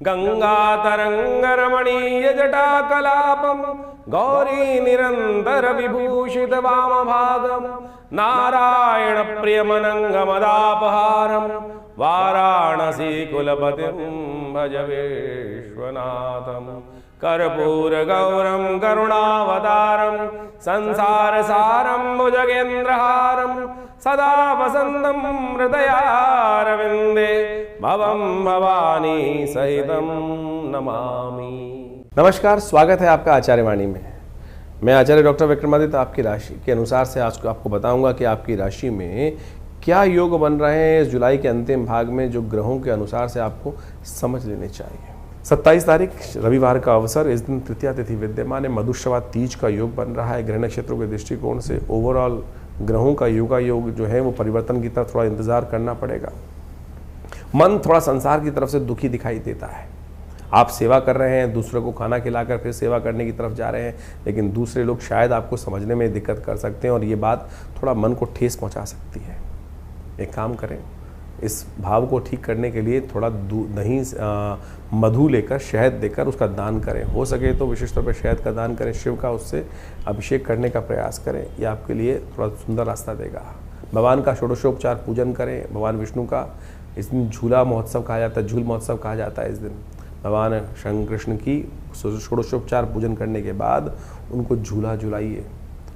गंगातरंगरमणीय जटाकलापम गौरी निरंतर विभूषित वामभागम नारायण प्रियमनंगमदापहारम वाराणसी कुलपतिं भज विश्वनाथम कर्पूर गौरम करुणावतारम संसार सारम भुजगेन्द्रहारम सदा वसंतम हृदयारविंदे भवम भवानी सहितम नमामि। नमस्कार, स्वागत है आपका आचार्यवाणी में। मैं आचार्य डॉक्टर विक्रमादित्य आपकी राशि के अनुसार से आज आपको बताऊंगा कि आपकी राशि में क्या योग बन रहे हैं इस जुलाई के अंतिम भाग में, जो ग्रहों के अनुसार से आपको समझ लेने चाहिए। 27 तारीख रविवार का अवसर, इस दिन तृतीया तिथि विद्यमान है। मधुश्रवा तीज का योग बन रहा है। ग्रह नक्षत्रों के दृष्टिकोण से ओवरऑल ग्रहों का योग जो है वो परिवर्तन की तरफ थोड़ा इंतजार करना पड़ेगा। मन थोड़ा संसार की तरफ से दुखी दिखाई देता है। आप सेवा कर रहे हैं, दूसरों को खाना खिलाकर फिर सेवा करने की तरफ जा रहे हैं, लेकिन दूसरे लोग शायद आपको समझने में दिक्कत कर सकते हैं और ये बात थोड़ा मन को ठेस पहुंचा सकती है। एक काम करें, इस भाव को ठीक करने के लिए थोड़ा दही मधु लेकर, शहद देकर उसका दान करें। हो सके तो विशेष तौर पर शहद का दान करें, शिव का उससे अभिषेक करने का प्रयास करें। यह आपके लिए थोड़ा सुंदर रास्ता देगा। भगवान का षोडशोपचार पूजन करें। भगवान विष्णु का इस दिन झूला महोत्सव कहा जाता है, झूल महोत्सव कहा जाता है। इस दिन भगवान शंकर कृष्ण की षोडशोपचार पूजन करने के बाद उनको झूला झुलाइए,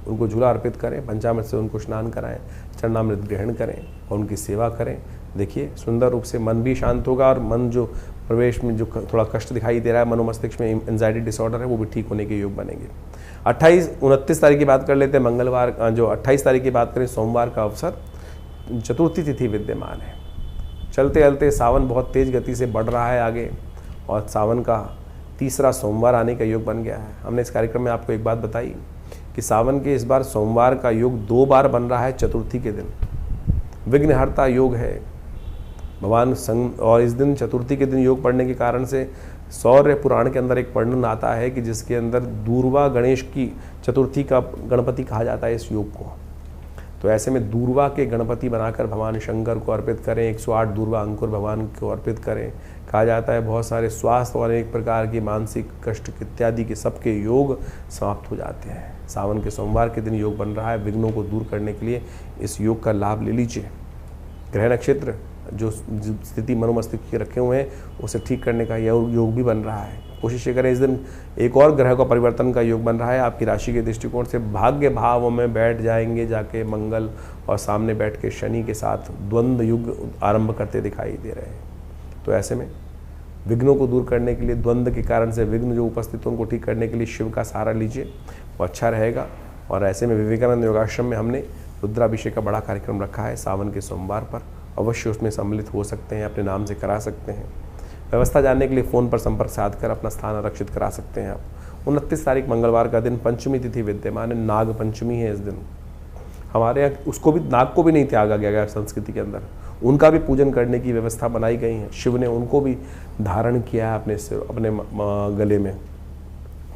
उनको झूला अर्पित करें, पंचामृत से उनको स्नान कराएं, चरणामृत ग्रहण करें और उनकी सेवा करें। देखिए, सुंदर रूप से मन भी शांत होगा और मन जो प्रवेश में जो थोड़ा कष्ट दिखाई दे रहा है, मनोमस्तिष्क में एंजाइटी डिसऑर्डर है, वो भी ठीक होने के योग बनेंगे। 29 तारीख की बात कर लेते हैं। मंगलवार, जो 28 तारीख की बात करें, सोमवार का अवसर, चतुर्थी तिथि विद्यमान है। चलते चलते सावन बहुत तेज गति से बढ़ रहा है आगे और सावन का तीसरा सोमवार आने का योग बन गया है। हमने इस कार्यक्रम में आपको एक बात बताई कि सावन के इस बार सोमवार का योग 2 बार बन रहा है चतुर्थी के दिन। विघ्नहर्ता योग है भगवान संग, और इस दिन चतुर्थी के दिन योग पढ़ने के कारण से सौर्य पुराण के अंदर एक वर्णन आता है कि जिसके अंदर दूर्वा गणेश की चतुर्थी का गणपति कहा जाता है इस योग को। तो ऐसे में दूर्वा के गणपति बनाकर भगवान शंकर को अर्पित करें। 108 दूर्वा अंकुर भगवान को अर्पित करें। कहा जाता है बहुत सारे स्वास्थ्य और एक प्रकार के मानसिक कष्ट इत्यादि के सबके योग समाप्त हो जाते हैं। सावन के सोमवार के दिन योग बन रहा है। विघ्नों को दूर करने के लिए इस योग का लाभ ले लीजिए। ग्रह नक्षत्र जो स्थिति मनोमस्तिष्क के रखे हुए हैं उसे ठीक करने का योग भी बन रहा है। कोशिश करें, इस दिन एक और ग्रह का परिवर्तन का योग बन रहा है। आपकी राशि के दृष्टिकोण से भाग्य भाव में बैठ जाएंगे जाके मंगल, और सामने बैठ के शनि के साथ द्वंद्व युग आरंभ करते दिखाई दे रहे हैं। तो ऐसे में विघ्नों को दूर करने के लिए, द्वंद्व के कारण से विघ्न जो उपस्थित हैं उनको ठीक करने के लिए शिव का सहारा लीजिए, वो अच्छा रहेगा। और ऐसे में विवेकानंद योगाश्रम में हमने रुद्राभिषेक का बड़ा कार्यक्रम रखा है सावन के सोमवार पर। अवश्य उसमें सम्मिलित हो सकते हैं, अपने नाम से करा सकते हैं। व्यवस्था जानने के लिए फ़ोन पर संपर्क साध कर अपना स्थान आरक्षित करा सकते हैं आप। 29 तारीख मंगलवार का दिन पंचमी तिथि विद्यमान है। नाग पंचमी है इस दिन। हमारे यहाँ उसको भी, नाग को भी नहीं त्यागा गया संस्कृति के अंदर, उनका भी पूजन करने की व्यवस्था बनाई गई है। शिव ने उनको भी धारण किया है अपने सिर, अपने गले में।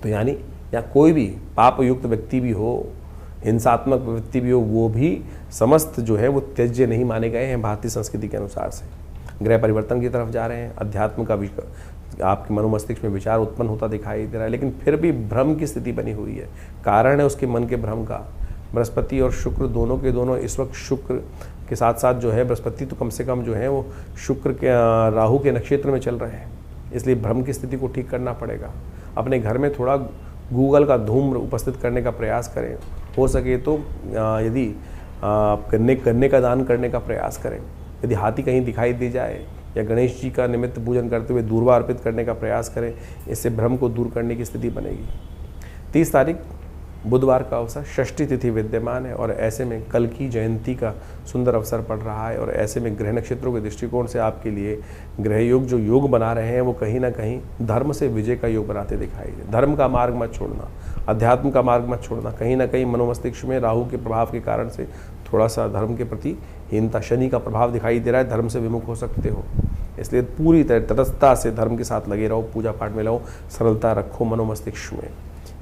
तो यानी या कोई भी पाप युक्त व्यक्ति भी हो, हिंसात्मक व्यक्ति भी हो, वो भी समस्त जो है वो त्यज्य नहीं माने गए हैं भारतीय संस्कृति के अनुसार से। ग्रह परिवर्तन की तरफ जा रहे हैं। अध्यात्म का आपके मनोमस्तिष्क में विचार उत्पन्न होता दिखाई दे रहा है, लेकिन फिर भी भ्रम की स्थिति बनी हुई है। कारण है उसके मन के भ्रम का। बृहस्पति और शुक्र दोनों के दोनों इस वक्त, शुक्र के साथ साथ जो है बृहस्पति तो कम से कम जो है वो शुक्र के राहु के नक्षत्र में चल रहे हैं, इसलिए भ्रम की स्थिति को ठीक करना पड़ेगा। अपने घर में थोड़ा गूगल का धूम्र उपस्थित करने का प्रयास करें। हो सके तो यदि गन्ने का दान करने का प्रयास करें। यदि हाथी कहीं दिखाई दे जाए या गणेश जी का निमित्त पूजन करते हुए दूर्वा अर्पित करने का प्रयास करें, इससे भ्रम को दूर करने की स्थिति बनेगी। 30 तारीख बुधवार का अवसर, षष्ठी तिथि विद्यमान है और ऐसे में कल की जयंती का सुंदर अवसर पड़ रहा है। और ऐसे में ग्रह नक्षत्रों के दृष्टिकोण से आपके लिए ग्रह योग जो योग बना रहे हैं वो कहीं ना कहीं धर्म से विजय का योग बनाते दिखाई दे। धर्म का मार्ग मत छोड़ना, अध्यात्म का मार्ग मत छोड़ना। कहीं ना कहीं मनोमस्तिष्क में राहु के प्रभाव के कारण से थोड़ा सा धर्म के प्रति हीनता, शनि का प्रभाव दिखाई दे रहा है, धर्म से विमुख हो सकते हो। इसलिए पूरी तरह तटस्थता से धर्म के साथ लगे रहो, पूजा पाठ में रहो, सरलता रखो मनोमस्तिष्क में।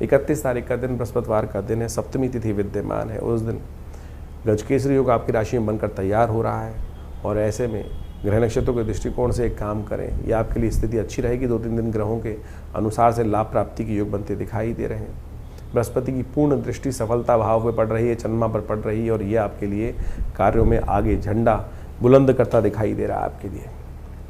31 तारीख का दिन बृहस्पतिवार का दिन है, सप्तमी तिथि विद्यमान है। उस दिन गजकेसरी योग आपकी राशि में बनकर तैयार हो रहा है और ऐसे में ग्रह नक्षत्रों के दृष्टिकोण से एक काम करें, यह आपके लिए स्थिति अच्छी रहेगी। 2-3 दिन ग्रहों के अनुसार से लाभ प्राप्ति के योग बनते दिखाई दे रहे हैं। बृहस्पति की पूर्ण दृष्टि सफलता भाव में पड़ रही है, चंद्रमा पर पड़ रही है और ये आपके लिए कार्यों में आगे झंडा बुलंद करता दिखाई दे रहा है। आपके लिए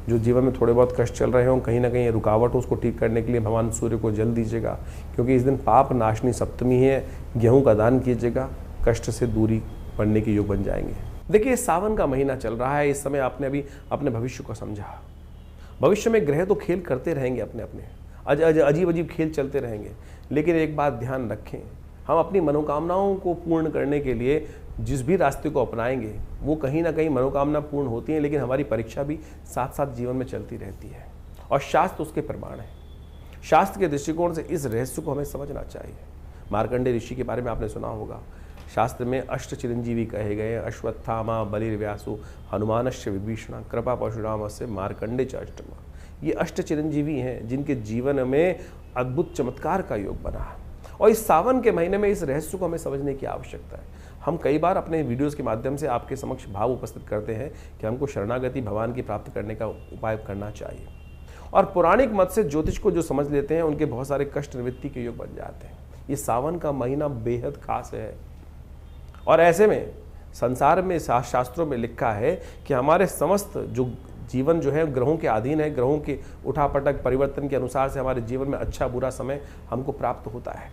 जो जीवन में थोड़े बहुत कष्ट चल रहे हों, कहीं ना कहीं रुकावट हो, उसको ठीक करने के लिए भगवान सूर्य को जल दीजिएगा, क्योंकि इस दिन पाप नाशनी सप्तमी है। गेहूं का दान कीजिएगा, कष्ट से दूरी पड़ने के योग बन जाएंगे। देखिए, सावन का महीना चल रहा है, इस समय आपने अभी अपने भविष्य को समझा। भविष्य में ग्रह तो खेल करते रहेंगे, अपने अपने अजीब अजीब खेल चलते रहेंगे, लेकिन एक बात ध्यान रखें, हम अपनी मनोकामनाओं को पूर्ण करने के लिए जिस भी रास्ते को अपनाएंगे वो कहीं ना कहीं मनोकामना पूर्ण होती है, लेकिन हमारी परीक्षा भी साथ साथ जीवन में चलती रहती है और शास्त्र उसके प्रमाण है। शास्त्र के दृष्टिकोण से इस रहस्य को हमें समझना चाहिए। मार्कंडेय ऋषि के बारे में आपने सुना होगा, शास्त्र में अष्ट चिरंजीवी कहे गए, अश्वत्थामा, बलिर्व्यासु, हनुमानश्च विभीषण, कृपा परशुराम से मार्कंडेय च अष्टमा। ये अष्ट चिरंजीवी हैं जिनके जीवन में अद्भुत चमत्कार का योग बना है, और इस सावन के महीने में इस रहस्य को हमें समझने की आवश्यकता है। हम कई बार अपने वीडियोस के माध्यम से आपके समक्ष भाव उपस्थित करते हैं कि हमको शरणागति भगवान की प्राप्त करने का उपाय करना चाहिए, और पौराणिक मत से ज्योतिष को जो समझ लेते हैं उनके बहुत सारे कष्ट निवृत्ति के योग बन जाते हैं। ये सावन का महीना बेहद खास है, और ऐसे में संसार में शास्त्रों में लिखा है कि हमारे समस्त जो जीवन जो है ग्रहों के अधीन है, ग्रहों के उठापटक परिवर्तन के अनुसार से हमारे जीवन में अच्छा बुरा समय हमको प्राप्त होता है,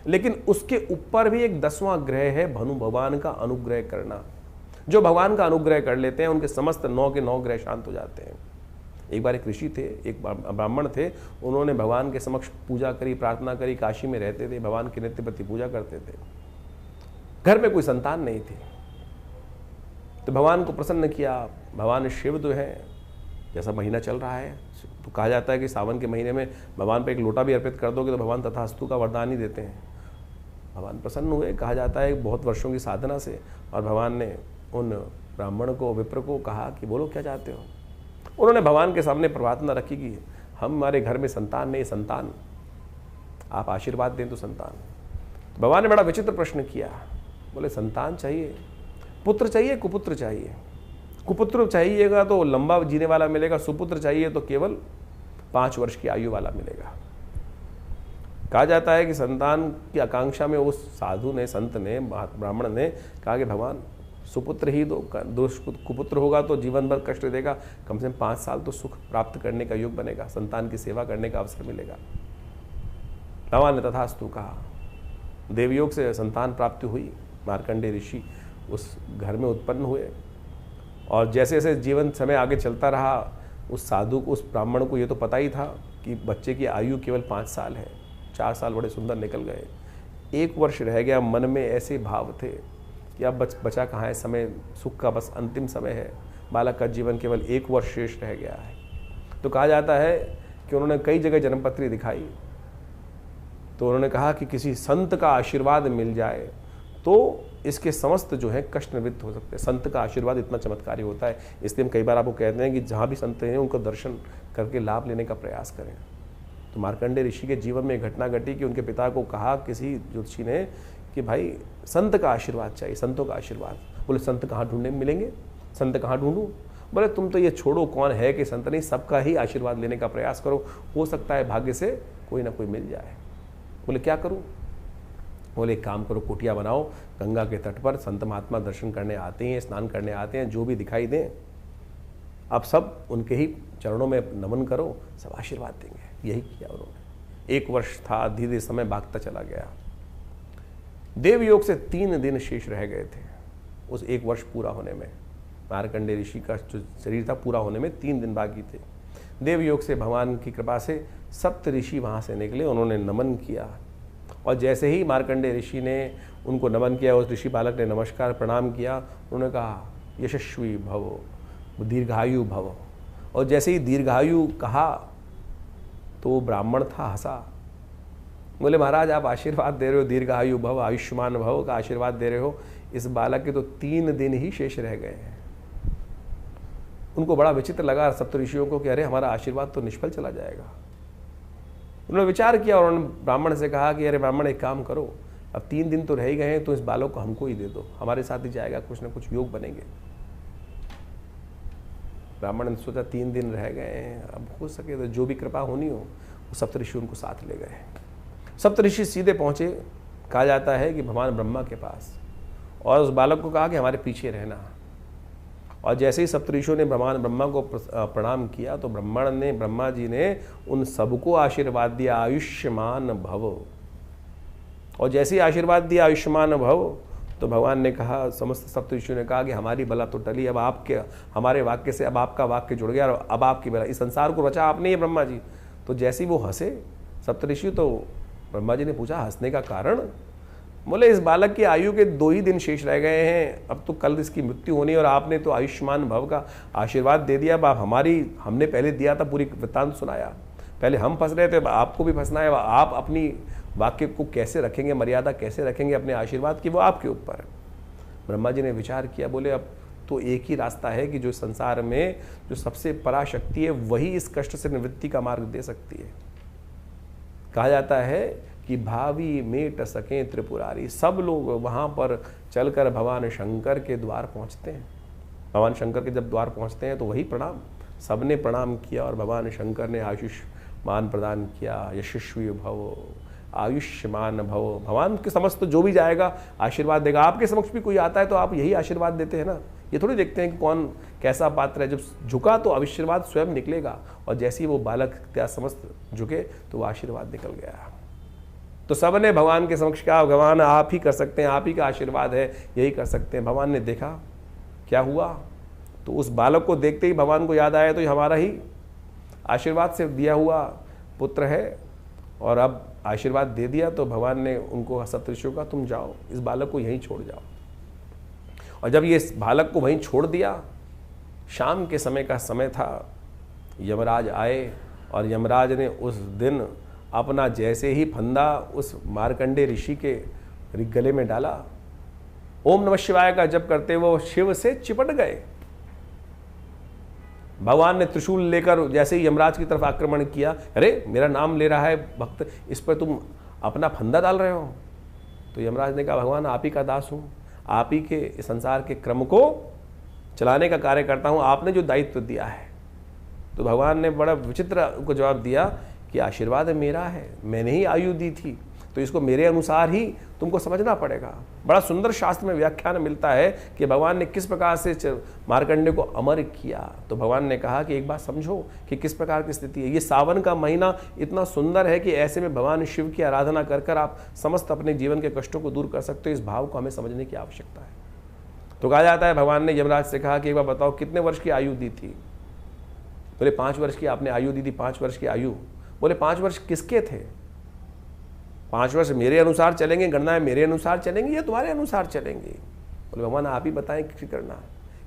लेकिन उसके ऊपर भी एक 10वां ग्रह है भनु भगवान का अनुग्रह करना। जो भगवान का अनुग्रह कर लेते हैं उनके समस्त 9 के 9 ग्रह शांत हो जाते हैं। एक बार एक ऋषि थे, एक ब्राह्मण थे, उन्होंने भगवान के समक्ष पूजा करी, प्रार्थना करी, काशी में रहते थे, भगवान की नित्य प्रति पूजा करते थे, घर में कोई संतान नहीं थी, तो भगवान को प्रसन्न किया। भगवान शिव जो है, जैसा महीना चल रहा है तो कहा जाता है कि सावन के महीने में भगवान पे एक लोटा भी अर्पित कर दोगे तो भगवान तथास्तु का वरदान ही देते हैं। भगवान प्रसन्न हुए, कहा जाता है बहुत वर्षों की साधना से, और भगवान ने उन ब्राह्मण को, विप्र को कहा कि बोलो क्या चाहते हो। उन्होंने भगवान के सामने प्रार्थना रखी कि हमारे घर में संतान नहीं, संतान आप आशीर्वाद दें तो संतान। तो भगवान ने बड़ा विचित्र प्रश्न किया, बोले संतान चाहिए, पुत्र चाहिए, कुपुत्र चाहिए। कुपुत्र चाहिएगा तो लंबा जीने वाला मिलेगा, सुपुत्र चाहिए तो केवल 5 वर्ष की आयु वाला मिलेगा। कहा जाता है कि संतान की आकांक्षा में उस साधु ने, संत ने, ब्राह्मण ने कहा कि भगवान सुपुत्र ही दो, कुपुत्र होगा तो जीवन भर कष्ट देगा, कम से कम 5 साल तो सुख प्राप्त करने का योग बनेगा, संतान की सेवा करने का अवसर मिलेगा। भगवान ने तथास्तु कहा। देवयोग से संतान प्राप्ति हुई, मार्कंडेय ऋषि उस घर में उत्पन्न हुए, और जैसे जैसे जीवन समय आगे चलता रहा, उस साधु को, उस ब्राह्मण को ये तो पता ही था कि बच्चे की आयु केवल 5 साल है। 4 साल बड़े सुंदर निकल गए, 1 वर्ष रह गया। मन में ऐसे भाव थे कि अब बचा कहाँ है, समय सुख का बस अंतिम समय है, बालक का जीवन केवल 1 वर्ष शेष रह गया है। तो कहा जाता है कि उन्होंने कई जगह जन्मपत्री दिखाई, तो उन्होंने कहा कि किसी संत का आशीर्वाद मिल जाए तो इसके समस्त जो है कष्ट निवृत्त हो सकते हैं। संत का आशीर्वाद इतना चमत्कारी होता है, इसलिए हम कई बार आपको कहते हैं कि जहाँ भी संत हैं उनको दर्शन करके लाभ लेने का प्रयास करें। तो मार्कंडेय ऋषि के जीवन में एक घटना घटी कि उनके पिता को कहा किसी ज्योतिषी ने कि भाई संत का आशीर्वाद चाहिए, संतों का आशीर्वाद। बोले संत कहाँ ढूंढने मिलेंगे, संत कहाँ ढूंढूं? बोले तुम तो ये छोड़ो कौन है कि संत नहीं, सबका ही आशीर्वाद लेने का प्रयास करो, हो सकता है भाग्य से कोई ना कोई मिल जाए। बोले क्या करूं? बोले एक काम करो, कुटिया बनाओ, गंगा के तट पर संत महात्मा दर्शन करने आते हैं, स्नान करने आते हैं, जो भी दिखाई दें आप सब उनके ही चरणों में नमन करो, सब आशीर्वाद देंगे। यही किया उन्होंने। 1 वर्ष था, धीरे धीरे समय भागता चला गया। देवयोग से 3 दिन शेष रह गए थे उस 1 वर्ष पूरा होने में। मार्कंडेय ऋषि का जो शरीर था पूरा होने में 3 दिन बाकी थे। देवयोग से भगवान की कृपा से 7 ऋषि वहाँ से निकले, उन्होंने नमन किया, और जैसे ही मार्कंडेय ऋषि ने उनको नमन किया, उस ऋषि बालक ने नमस्कार प्रणाम किया, उन्होंने कहा यशस्वी भव, दीर्घायु भव। और जैसे ही दीर्घायु कहा तो वो ब्राह्मण था, हंसा। बोले महाराज आप आशीर्वाद दे रहे हो, दीर्घायु भव, आयुष्मान भव का आशीर्वाद दे रहे हो, इस बालक के तो 3 दिन ही शेष रह गए हैं। उनको बड़ा विचित्र लगा सप्तऋषियों को कि अरे हमारा आशीर्वाद तो निष्फल चला जाएगा। उन्होंने विचार किया और उन्होंने ब्राह्मण से कहा कि अरे ब्राह्मण एक काम करो, अब 3 दिन तो रह ही गए हैं, तो इस बालक को हमको ही दे दो, हमारे साथ ही जाएगा, कुछ ना कुछ योग बनेंगे। ब्राह्मण ने सोचा 3 दिन रह गए हैं, अब हो सके तो जो भी कृपा होनी हो, वो सप्तऋषि उनको साथ ले गए। सप्तऋषि सीधे पहुँचे, कहा जाता है कि भगवान ब्रह्मा के पास, और उस बालक को कहा कि हमारे पीछे रहना। और जैसे ही सप्तऋषियों ने भगवान ब्रह्मा को प्रणाम किया तो ब्रह्मा जी ने उन सबको आशीर्वाद दिया, आयुष्मान भव। और जैसे ही आशीर्वाद दिया आयुष्मान भव, तो भगवान ने कहा, समस्त सप्तऋषियों ने कहा कि हमारी बला तो टली, अब आपके हमारे वाक्य से अब आपका वाक्य जुड़ गया और अब आपकी बला, इस संसार को रचा आपने ही ब्रह्मा जी। तो जैसे ही वो हंसे सप्तऋषि, तो ब्रह्मा जी ने पूछा हंसने का कारण? बोले इस बालक की आयु के 2 ही दिन शेष रह गए हैं, अब तो कल इसकी मृत्यु होनी, और आपने तो आयुष्मान भव का आशीर्वाद दे दिया। अब आप हमने पहले दिया था, पूरी वृत्तांत सुनाया, पहले हम फंस रहे थे, अब आपको भी फंसना है। आप अपनी वाक्य को कैसे रखेंगे, मर्यादा कैसे रखेंगे अपने आशीर्वाद की, वो आपके ऊपर है। ब्रह्मा जी ने विचार किया, बोले अब तो एक ही रास्ता है कि जो संसार में जो सबसे पराशक्ति है वही इस कष्ट से निवृत्ति का मार्ग दे सकती है। कहा जाता है कि भावी मेट सकें त्रिपुरारी, सब लोग वहाँ पर चलकर भगवान शंकर के द्वार पहुँचते हैं। भगवान शंकर के जब द्वार पहुँचते हैं तो वही प्रणाम, सबने प्रणाम किया और भगवान शंकर ने आयुष्मान प्रदान किया, यशस्वी भव, आयुष्मान भव। भगवान के समक्ष तो जो भी जाएगा आशीर्वाद देगा। आपके समक्ष भी कोई आता है तो आप यही आशीर्वाद देते हैं ना, ये थोड़ी देखते हैं कि कौन कैसा पात्र है। जब झुका तो आशीर्वाद स्वयं निकलेगा, और जैसे ही वो बालक त्या समस्त झुके तो वो आशीर्वाद निकल गया। तो सबने भगवान के समक्ष कहा, भगवान आप ही कर सकते हैं, आप ही का आशीर्वाद है, यही कर सकते हैं। भगवान ने देखा क्या हुआ, तो उस बालक को देखते ही भगवान को याद आया, तो ये हमारा ही आशीर्वाद से दिया हुआ पुत्र है, और अब आशीर्वाद दे दिया। तो भगवान ने उनको सप्तऋषियों का, तुम जाओ, इस बालक को यहीं छोड़ जाओ। और जब ये इस बालक को वहीं छोड़ दिया, शाम के समय का समय था, यमराज आए, और यमराज ने उस दिन अपना जैसे ही फंदा उस मार्कंडे ऋषि के गले में डाला, ओम नमः शिवाय का जप करते वो शिव से चिपट गए। भगवान ने त्रिशूल लेकर जैसे ही यमराज की तरफ आक्रमण किया, अरे मेरा नाम ले रहा है भक्त, इस पर तुम अपना फंदा डाल रहे हो। तो यमराज ने कहा, भगवान आप ही का दास हूँ, आप ही के संसार के क्रम को चलाने का कार्य करता हूँ, आपने जो दायित्व दिया है। तो भगवान ने बड़ा विचित्र को जवाब दिया कि आशीर्वाद मेरा है, मैंने ही आयु दी थी, तो इसको मेरे अनुसार ही तुमको समझना पड़ेगा। बड़ा सुंदर शास्त्र में व्याख्यान मिलता है कि भगवान ने किस प्रकार से मार्कंडे को अमर किया। तो भगवान ने कहा कि एक बात समझो कि किस प्रकार की स्थिति है। ये सावन का महीना इतना सुंदर है कि ऐसे में भगवान शिव की आराधना कर कर आप समस्त अपने जीवन के कष्टों को दूर कर सकते हो। इस भाव को हमें समझने की आवश्यकता है। तो कहा जाता है भगवान ने यमराज से कहा कि एक बार बताओ कितने वर्ष की आयु दी थी। बोले 5 वर्ष की आपने आयु दी थी। 5 वर्ष की आयु। बोले 5 वर्ष किसके थे? 5 वर्ष मेरे अनुसार चलेंगे, गणना मेरे अनुसार चलेंगे या तुम्हारे अनुसार चलेंगे? बोले भगवान आप ही बताएं किसी करना।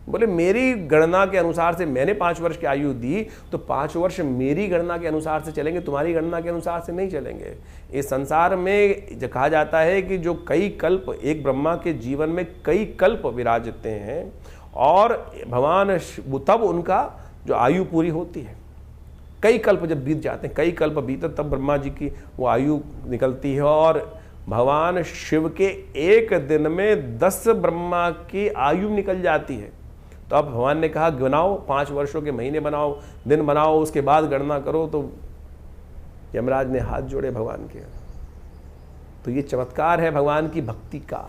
बोले मेरी गणना के अनुसार से मैंने 5 वर्ष की आयु दी, तो 5 वर्ष मेरी गणना के अनुसार से चलेंगे, तुम्हारी गणना के अनुसार से नहीं चलेंगे। इस संसार में जो कहा जाता है कि जो कई कल्प, एक ब्रह्मा के जीवन में कई कल्प विराजते हैं, और भगवान तब उनका जो आयु पूरी होती है। कई कल्प जब बीत जाते हैं, कई कल्प बीते तब ब्रह्मा जी की वो आयु निकलती है, और भगवान शिव के एक दिन में 10 ब्रह्मा की आयु निकल जाती है। तो अब भगवान ने कहा गिनाओ, 5 वर्षों के महीने बनाओ, दिन बनाओ, उसके बाद गणना करो। तो यमराज ने हाथ जोड़े भगवान के। तो ये चमत्कार है भगवान की भक्ति का।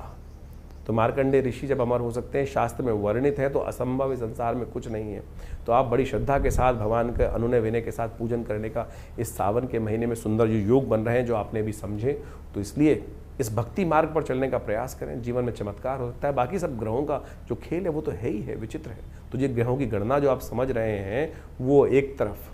तो मार्कंडे ऋषि जब अमर हो सकते हैं, शास्त्र में वर्णित है, तो असंभव इस संसार में कुछ नहीं है। तो आप बड़ी श्रद्धा के साथ भगवान के अनुनय विनय के साथ पूजन करने का इस सावन के महीने में सुंदर जो योग बन रहे हैं, जो आपने भी समझे, तो इसलिए इस भक्ति मार्ग पर चलने का प्रयास करें। जीवन में चमत्कार हो सकता है। बाकी सब ग्रहों का जो खेल है वो तो है ही है, विचित्र है। तो ये ग्रहों की गणना जो आप समझ रहे हैं, वो एक तरफ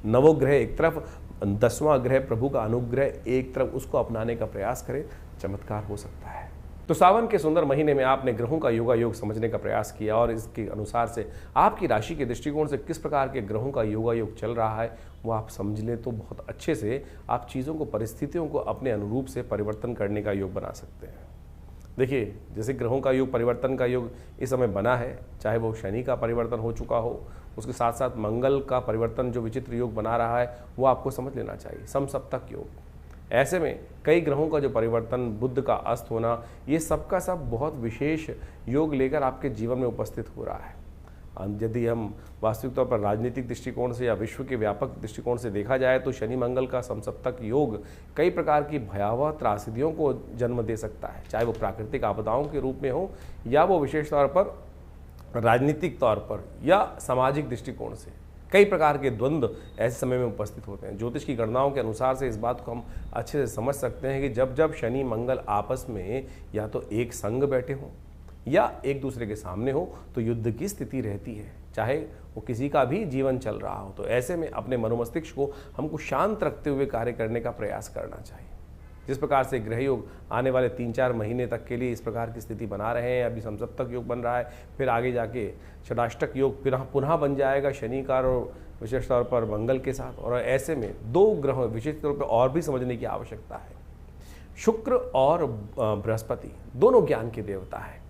नवोग्रह, एक तरफ 10वां ग्रह प्रभु का अनुग्रह एक तरफ, उसको अपनाने का प्रयास करें, चमत्कार हो सकता है। तो सावन के सुंदर महीने में आपने ग्रहों का योगा योग समझने का प्रयास किया, और इसके अनुसार से आपकी राशि के दृष्टिकोण से किस प्रकार के ग्रहों का योगा योग चल रहा है वो आप समझ लें, तो बहुत अच्छे से आप चीज़ों को, परिस्थितियों को अपने अनुरूप से परिवर्तन करने का योग बना सकते हैं। देखिए, जैसे ग्रहों का योग, परिवर्तन का योग इस समय बना है, चाहे वो शनि का परिवर्तन हो चुका हो, उसके साथ साथ मंगल का परिवर्तन जो विचित्र योग बना रहा है वो आपको समझ लेना चाहिए, समसप्तक योग। ऐसे में कई ग्रहों का जो परिवर्तन, बुध का अस्त होना, ये सबका सब बहुत विशेष योग लेकर आपके जीवन में उपस्थित हो रहा है। यदि हम वास्तविक तौर पर राजनीतिक दृष्टिकोण से या विश्व के व्यापक दृष्टिकोण से देखा जाए तो शनि मंगल का समसप्तक योग कई प्रकार की भयावह त्रासदियों को जन्म दे सकता है, चाहे वो प्राकृतिक आपदाओं के रूप में हो या वो विशेष तौर पर राजनीतिक तौर पर या सामाजिक दृष्टिकोण से। कई प्रकार के द्वंद्व ऐसे समय में उपस्थित होते हैं। ज्योतिष की गणनाओं के अनुसार से इस बात को हम अच्छे से समझ सकते हैं कि जब जब शनि मंगल आपस में या तो एक संग बैठे हों या एक दूसरे के सामने हो तो युद्ध की स्थिति रहती है, चाहे वो किसी का भी जीवन चल रहा हो। तो ऐसे में अपने मनोमस्तिष्क को हमको शांत रखते हुए कार्य करने का प्रयास करना चाहिए। जिस प्रकार से ग्रह योग आने वाले 3-4 महीने तक के लिए इस प्रकार की स्थिति बना रहे हैं, अभी समसप्तक योग बन रहा है, फिर आगे जाके षडाष्टक योग पुनः बन जाएगा शनि का और विशेष तौर पर मंगल के साथ। और ऐसे में 2 ग्रह विशेष तौर पर और भी समझने की आवश्यकता है। शुक्र और बृहस्पति दोनों ज्ञान के देवता है,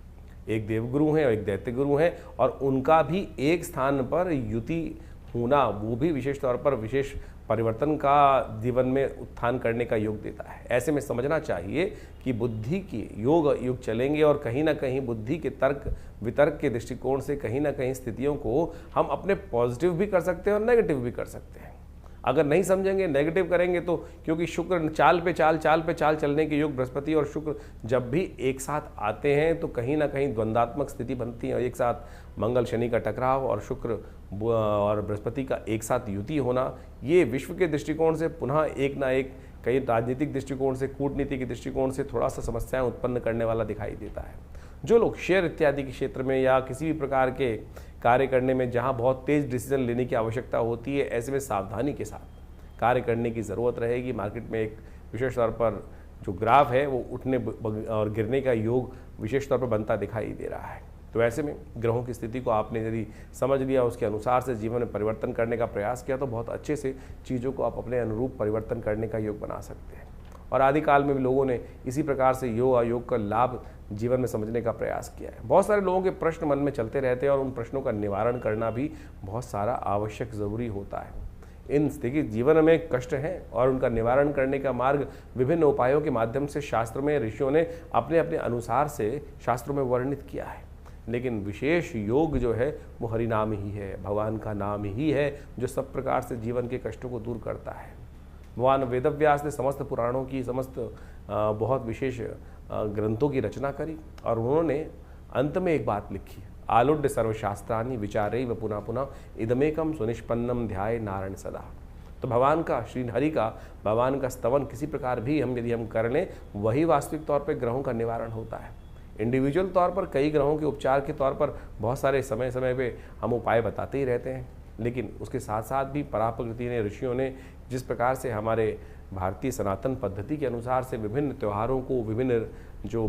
एक देवगुरु हैं और एक दैत्य गुरु हैं, और उनका भी एक स्थान पर युति होना वो भी विशेष तौर पर विशेष परिवर्तन का जीवन में उत्थान करने का योग देता है। ऐसे में समझना चाहिए कि बुद्धि की युग चलेंगे और कहीं ना कहीं बुद्धि के तर्क वितर्क के दृष्टिकोण से कहीं ना कहीं स्थितियों को हम अपने पॉजिटिव भी कर सकते हैं और नेगेटिव भी कर सकते हैं। अगर नहीं समझेंगे, नेगेटिव करेंगे तो, क्योंकि शुक्र चाल पे चाल चलने के योग बृहस्पति और शुक्र जब भी एक साथ आते हैं तो कहीं ना कहीं द्वंद्वात्मक स्थिति बनती है। और एक साथ मंगल शनि का टकराव और शुक्र और बृहस्पति का एक साथ युति होना, ये विश्व के दृष्टिकोण से पुनः एक ना एक कई राजनीतिक दृष्टिकोण से, कूटनीति के दृष्टिकोण से थोड़ा सा समस्याएं उत्पन्न करने वाला दिखाई देता है। जो लोग शेयर इत्यादि के क्षेत्र में या किसी भी प्रकार के कार्य करने में जहां बहुत तेज डिसीजन लेने की आवश्यकता होती है, ऐसे में सावधानी के साथ कार्य करने की ज़रूरत रहेगी। मार्केट में एक विशेष तौर पर जो ग्राफ है वो उठने और गिरने का योग विशेष तौर पर बनता दिखाई दे रहा है। तो ऐसे में ग्रहों की स्थिति को आपने यदि समझ लिया, उसके अनुसार से जीवन में परिवर्तन करने का प्रयास किया, तो बहुत अच्छे से चीज़ों को आप अपने अनुरूप परिवर्तन करने का योग बना सकते हैं। और आदिकाल में भी लोगों ने इसी प्रकार से योग अयोग का लाभ जीवन में समझने का प्रयास किया है। बहुत सारे लोगों के प्रश्न मन में चलते रहते हैं और उन प्रश्नों का निवारण करना भी बहुत सारा आवश्यक ज़रूरी होता है। इन देखिए जीवन में कष्ट हैं और उनका निवारण करने का मार्ग विभिन्न उपायों के माध्यम से शास्त्र में ऋषियों ने अपने अपने अनुसार से शास्त्रों में वर्णित किया है। लेकिन विशेष योग जो है वो हरिनाम ही है, भगवान का नाम ही है, जो सब प्रकार से जीवन के कष्टों को दूर करता है। भगवान वेदव्यास ने समस्त पुराणों की समस्त बहुत विशेष ग्रंथों की रचना करी और उन्होंने अंत में एक बात लिखी, आलुड्य सर्वशास्त्रानि विचारैव पुनः पुनः इदमेकम सुनिष्पन्नम ध्याये नारायण सदा। तो भगवान का, श्री हरि का, भगवान का स्तवन किसी प्रकार भी यदि हम कर लें, वही वास्तविक तौर पर ग्रहों का निवारण होता है। इंडिविजुअल तौर पर कई ग्रहों के उपचार के तौर पर बहुत सारे समय समय पे हम उपाय बताते ही रहते हैं, लेकिन उसके साथ साथ भी पराप्रकृति ने, ऋषियों ने जिस प्रकार से हमारे भारतीय सनातन पद्धति के अनुसार से विभिन्न त्योहारों को, विभिन्न जो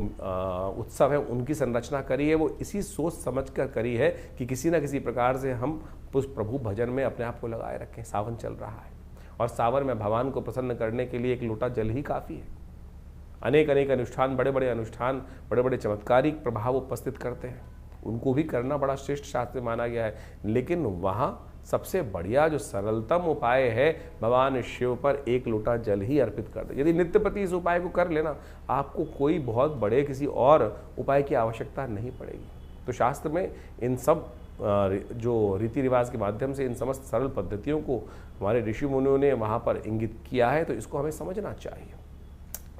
उत्सव हैं उनकी संरचना करी है, वो इसी सोच समझ कर करी है कि किसी न किसी प्रकार से हम उस प्रभु भजन में अपने आप को लगाए रखें। सावन चल रहा है और सावन में भगवान को प्रसन्न करने के लिए एक लोटा जल ही काफ़ी है। अनेक अनेक अनुष्ठान, बड़े बड़े अनुष्ठान, बड़े बड़े चमत्कारिक प्रभाव उपस्थित करते हैं, उनको भी करना बड़ा श्रेष्ठ शास्त्र माना गया है। लेकिन वहाँ सबसे बढ़िया जो सरलतम उपाय है, भगवान शिव पर एक लोटा जल ही अर्पित कर दे। यदि नित्यप्रति इस उपाय को कर लेना, आपको कोई बहुत बड़े किसी और उपाय की आवश्यकता नहीं पड़ेगी। तो शास्त्र में इन सब जो रीति रिवाज के माध्यम से इन समस्त सरल पद्धतियों को हमारे ऋषि मुनियों ने वहाँ पर इंगित किया है, तो इसको हमें समझना चाहिए।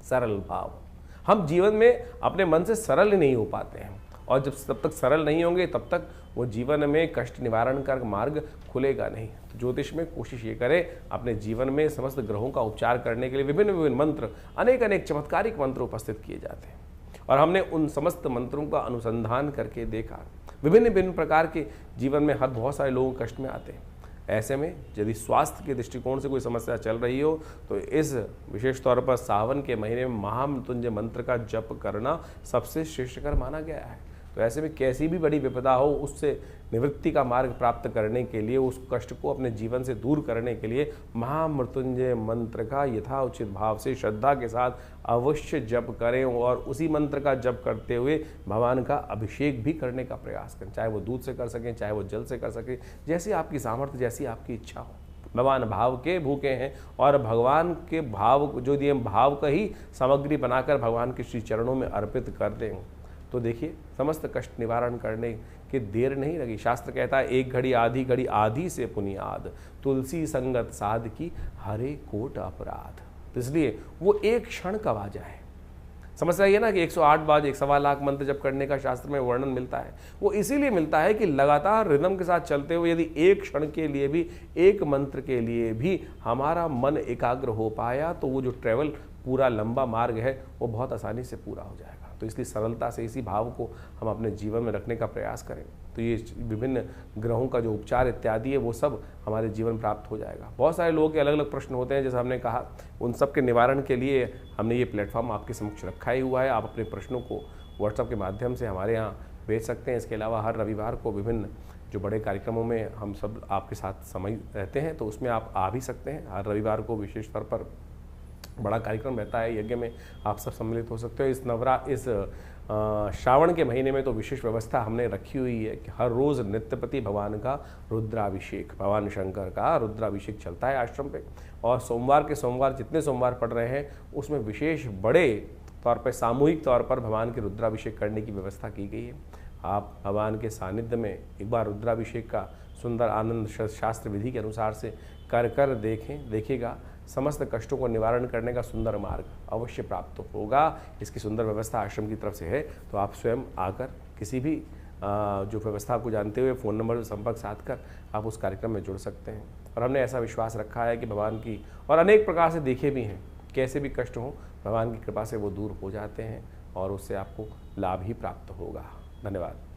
सरल भाव, हम जीवन में अपने मन से सरल ही नहीं हो पाते हैं, और जब तक सरल नहीं होंगे तब तक वो जीवन में कष्ट निवारण का मार्ग खुलेगा नहीं। तो ज्योतिष में कोशिश ये करें अपने जीवन में समस्त ग्रहों का उपचार करने के लिए विभिन्न विभिन्न मंत्र, अनेक अनेक चमत्कारिक मंत्र उपस्थित किए जाते हैं, और हमने उन समस्त मंत्रों का अनुसंधान करके देखा। विभिन्न विभिन्न प्रकार के जीवन में हर बहुत सारे लोग कष्ट में आते हैं। ऐसे में यदि स्वास्थ्य के दृष्टिकोण से कोई समस्या चल रही हो, तो इस विशेष तौर पर सावन के महीने में महामृत्युंजय मंत्र का जप करना सबसे श्रेष्ठकर माना गया है। तो ऐसे में कैसी भी बड़ी विपदा हो, उससे निवृत्ति का मार्ग प्राप्त करने के लिए, उस कष्ट को अपने जीवन से दूर करने के लिए महामृत्युंजय मंत्र का यथाउचित भाव से श्रद्धा के साथ अवश्य जप करें, और उसी मंत्र का जप करते हुए भगवान का अभिषेक भी करने का प्रयास करें। चाहे वो दूध से कर सकें, चाहे वो जल से कर सकें, जैसी आपकी सामर्थ्य, जैसी आपकी इच्छा हो। भगवान भाव के भूखे हैं, और भगवान के भाव जो दिए भाव का ही सामग्री बनाकर भगवान के श्री चरणों में अर्पित कर दें। तो देखिए समस्त कष्ट निवारण करने की देर नहीं लगी। शास्त्र कहता है एक घड़ी आधी से पुनियाद, तुलसी संगत साध की हरे कोट अपराध। तो इसलिए वो एक क्षण कब आ जाए। समस्या ये ना कि 108 बार 1.25 लाख मंत्र जब करने का शास्त्र में वर्णन मिलता है, वो इसीलिए मिलता है कि लगातार रिदम के साथ चलते हुए यदि एक क्षण के लिए भी, एक मंत्र के लिए भी हमारा मन एकाग्र हो पाया तो वो जो ट्रैवल पूरा लंबा मार्ग है वो बहुत आसानी से पूरा हो जाएगा। तो इसलिए सरलता से इसी भाव को हम अपने जीवन में रखने का प्रयास करें तो ये विभिन्न ग्रहों का जो उपचार इत्यादि है वो सब हमारे जीवन प्राप्त हो जाएगा। बहुत सारे लोगों के अलग अलग प्रश्न होते हैं, जैसे हमने कहा, उन सब के निवारण के लिए हमने ये प्लेटफॉर्म आपके समक्ष रखा ही हुआ है। आप अपने प्रश्नों को व्हाट्सएप के माध्यम से हमारे यहाँ भेज सकते हैं। इसके अलावा हर रविवार को विभिन्न जो बड़े कार्यक्रमों में हम सब आपके साथ समय रहते हैं तो उसमें आप आ भी सकते हैं। हर रविवार को विशेष तौर पर बड़ा कार्यक्रम रहता है, यज्ञ में आप सब सम्मिलित हो सकते हो। इस श्रावण के महीने में तो विशेष व्यवस्था हमने रखी हुई है कि हर रोज़ नित्यपति भगवान का रुद्राभिषेक, भगवान शंकर का रुद्राभिषेक चलता है आश्रम पे। और सोमवार के सोमवार जितने सोमवार पड़ रहे हैं उसमें विशेष बड़े तौर पर सामूहिक तौर पर भगवान के रुद्राभिषेक करने की व्यवस्था की गई है। आप भगवान के सानिध्य में एक बार रुद्राभिषेक का सुंदर आनंद शास्त्र विधि के अनुसार से कर देखिएगा, समस्त कष्टों को निवारण करने का सुंदर मार्ग अवश्य प्राप्त होगा। इसकी सुंदर व्यवस्था आश्रम की तरफ से है, तो आप स्वयं आकर किसी भी जो व्यवस्था को जानते हुए फ़ोन नंबर से संपर्क साध कर आप उस कार्यक्रम में जुड़ सकते हैं। और हमने ऐसा विश्वास रखा है कि भगवान की, और अनेक प्रकार से देखे भी हैं, कैसे भी कष्ट हों भगवान की कृपा से वो दूर हो जाते हैं और उससे आपको लाभ ही प्राप्त होगा। धन्यवाद।